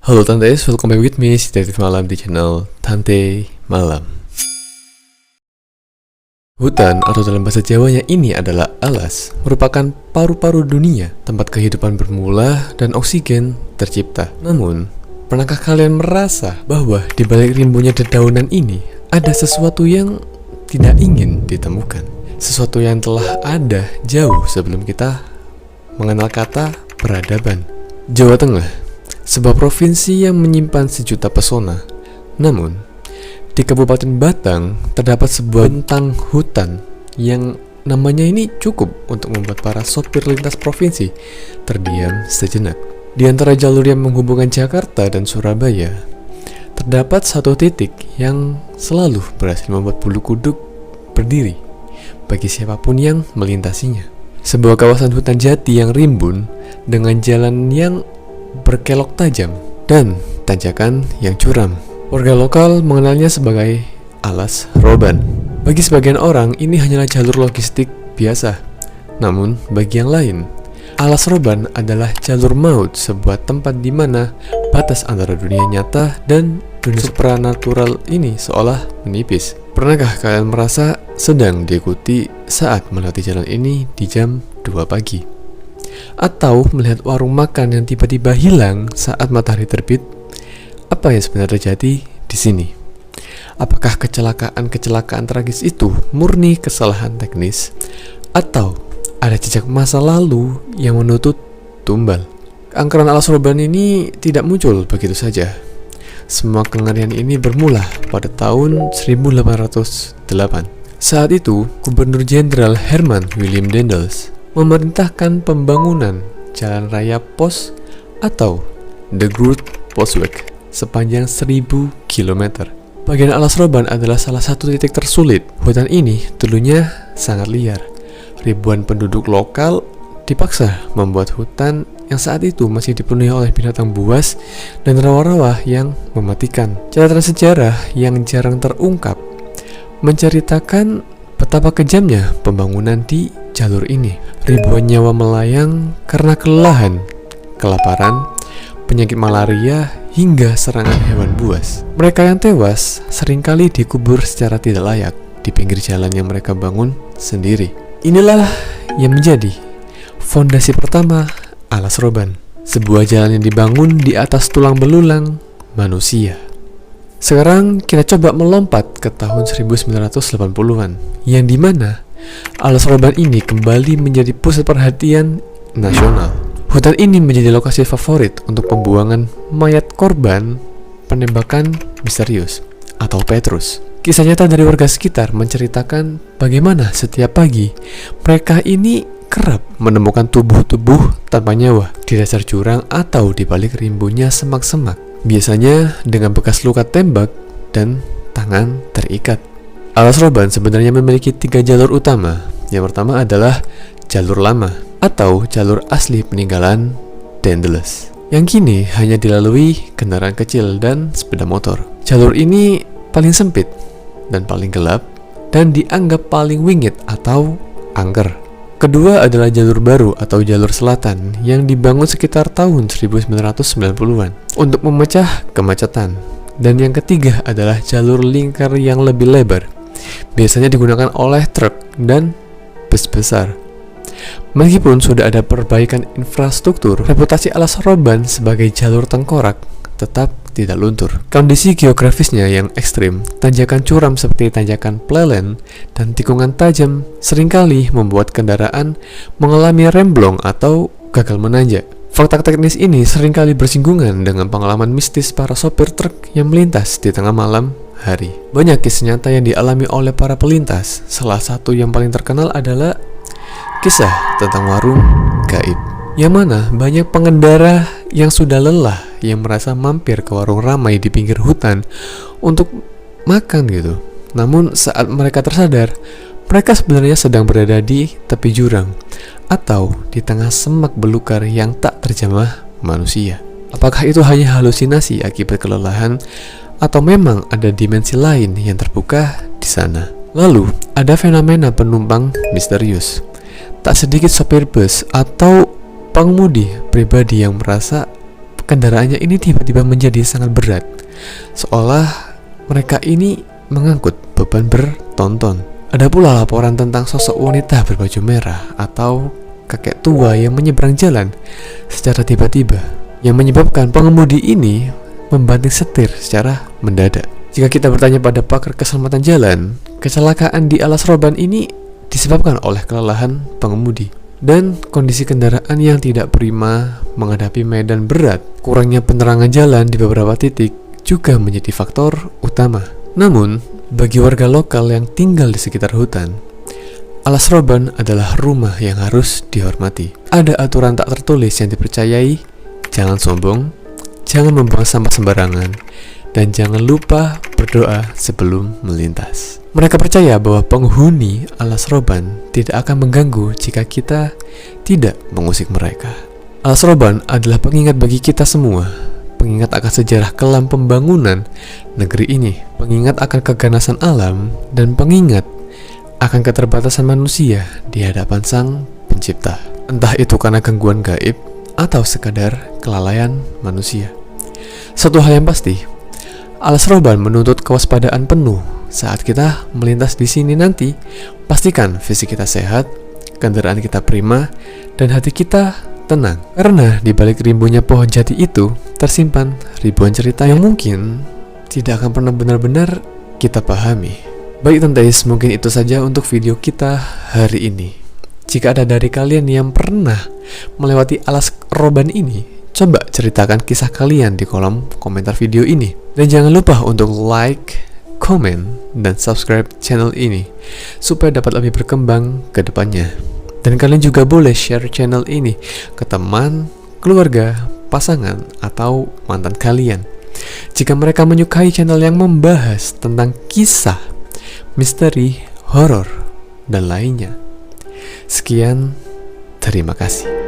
Halo Tantes, welcome back with me, si Detektif Malam di channel Tante Malam. Hutan atau dalam bahasa Jawanya ini adalah alas, merupakan paru-paru dunia, tempat kehidupan bermula dan oksigen tercipta. Namun, pernahkah kalian merasa bahwa di balik rimbunnya dedaunan ini ada sesuatu yang tidak ingin ditemukan? Sesuatu yang telah ada jauh sebelum kita mengenal kata peradaban. Jawa Tengah, sebuah provinsi yang menyimpan sejuta pesona. Namun, di Kabupaten Batang terdapat sebuah bentang hutan yang namanya ini cukup untuk membuat para sopir lintas provinsi terdiam sejenak. Di antara jalur yang menghubungkan Jakarta dan Surabaya, terdapat satu titik yang selalu berhasil membuat bulu kuduk berdiri bagi siapapun yang melintasinya. Sebuah kawasan hutan jati yang rimbun dengan jalan yang berkelok tajam dan tanjakan yang curam. Warga lokal mengenalnya sebagai Alas Roban. Bagi sebagian orang, ini hanyalah jalur logistik biasa. Namun, bagi yang lain, Alas Roban adalah jalur maut, sebuah tempat di mana batas antara dunia nyata dan dunia supranatural ini seolah menipis. Pernahkah kalian merasa sedang diikuti saat melewati jalan ini di jam 2 pagi? Atau melihat warung makan yang tiba-tiba hilang saat matahari terbit? Apa yang sebenarnya terjadi di sini? Apakah kecelakaan tragis itu murni kesalahan teknis? Atau ada jejak masa lalu yang menuntut tumbal? Keangkeran Alas Roban ini tidak muncul begitu saja. Semua kengerian ini bermula pada tahun 1808. Saat itu, Gubernur Jenderal Herman William Daendels memerintahkan pembangunan jalan raya pos atau The Groot Postweg sepanjang 1000 km. Bagian Alas Roban adalah salah satu titik tersulit. Hutan ini dulunya sangat liar. Ribuan penduduk lokal dipaksa membuat hutan yang saat itu masih dipenuhi oleh binatang buas dan rawa-rawa yang mematikan. Catatan sejarah yang jarang terungkap menceritakan betapa kejamnya pembangunan di jalur ini. Ribuan nyawa melayang karena kelelahan, kelaparan, penyakit malaria, hingga serangan hewan buas. Mereka yang tewas seringkali dikubur secara tidak layak di pinggir jalan yang mereka bangun sendiri. Inilah yang menjadi fondasi pertama Alas Roban, sebuah jalan yang dibangun di atas tulang belulang manusia. Sekarang kita coba melompat ke tahun 1980-an, yang dimana Alas Roban ini kembali menjadi pusat perhatian nasional. Hutan ini menjadi lokasi favorit untuk pembuangan mayat korban penembakan misterius atau Petrus. Kisah nyata dari warga sekitar menceritakan bagaimana setiap pagi mereka ini kerap menemukan tubuh-tubuh tanpa nyawa di dasar jurang atau di balik rimbunnya semak-semak, biasanya dengan bekas luka tembak dan tangan terikat. Alas Roban sebenarnya memiliki 3 jalur utama. Yang pertama adalah jalur lama atau jalur asli peninggalan Daendels, yang kini hanya dilalui kendaraan kecil dan sepeda motor. Jalur ini paling sempit dan paling gelap dan dianggap paling wingit atau angker. Kedua adalah jalur baru atau jalur selatan yang dibangun sekitar tahun 1990-an untuk memecah kemacetan. Dan yang ketiga adalah jalur lingkar yang lebih lebar, biasanya digunakan oleh truk dan bus besar. Meskipun sudah ada perbaikan infrastruktur, reputasi Alas Roban sebagai jalur tengkorak tetap tidak luntur. Kondisi geografisnya yang ekstrim, tanjakan curam seperti tanjakan Plelen dan tikungan tajam seringkali membuat kendaraan mengalami remblong atau gagal menanjak. Fakta teknis ini seringkali bersinggungan dengan pengalaman mistis para sopir truk yang melintas di tengah malam hari. Banyak kisah nyata yang dialami oleh para pelintas. Salah satu yang paling terkenal adalah kisah tentang warung gaib, yang mana banyak pengendara yang sudah lelah yang merasa mampir ke warung ramai di pinggir hutan untuk makan gitu. Namun saat mereka tersadar, mereka sebenarnya sedang berada di tepi jurang atau di tengah semak belukar yang tak terjamah manusia. Apakah itu hanya halusinasi akibat kelelahan atau memang ada dimensi lain yang terbuka di sana? Lalu, ada fenomena penumpang misterius. Tak sedikit sopir bus atau pengemudi pribadi yang merasa kendaraannya ini tiba-tiba menjadi sangat berat, seolah mereka ini mengangkut beban bertonton. Ada pula laporan tentang sosok wanita berbaju merah atau kakek tua yang menyeberang jalan secara tiba-tiba, yang menyebabkan pengemudi ini membanting setir secara mendadak. Jika kita bertanya pada pakar keselamatan jalan, kecelakaan di Alas Roban ini disebabkan oleh kelelahan pengemudi dan kondisi kendaraan yang tidak prima menghadapi medan berat. Kurangnya penerangan jalan di beberapa titik juga menjadi faktor utama. Namun, bagi warga lokal yang tinggal di sekitar hutan, Alas Roban adalah rumah yang harus dihormati. Ada aturan tak tertulis yang dipercayai: jangan sombong, jangan membuang sampah sembarangan, dan jangan lupa berdoa sebelum melintas. Mereka percaya bahwa penghuni Alas Roban tidak akan mengganggu jika kita tidak mengusik mereka. Alas Roban adalah pengingat bagi kita semua, pengingat akan sejarah kelam pembangunan negeri ini, pengingat akan keganasan alam, dan pengingat akan keterbatasan manusia di hadapan Sang Pencipta. Entah itu karena gangguan gaib atau sekadar kelalaian manusia. Satu hal yang pasti, Alas Roban menuntut kewaspadaan penuh saat kita melintas di sini nanti. Pastikan fisik kita sehat, kendaraan kita prima, dan hati kita tenang. Karena di balik rimbunnya pohon jati itu tersimpan ribuan cerita yang mungkin tidak akan pernah benar-benar kita pahami. Baik Tentais, mungkin itu saja untuk video kita hari ini. Jika ada dari kalian yang pernah melewati Alas Roban ini, coba ceritakan kisah kalian di kolom komentar video ini. Dan jangan lupa untuk like, komen, dan subscribe channel ini supaya dapat lebih berkembang ke depannya. Dan kalian juga boleh share channel ini ke teman, keluarga, pasangan, atau mantan kalian jika mereka menyukai channel yang membahas tentang kisah, misteri, horor, dan lainnya. Sekian, terima kasih.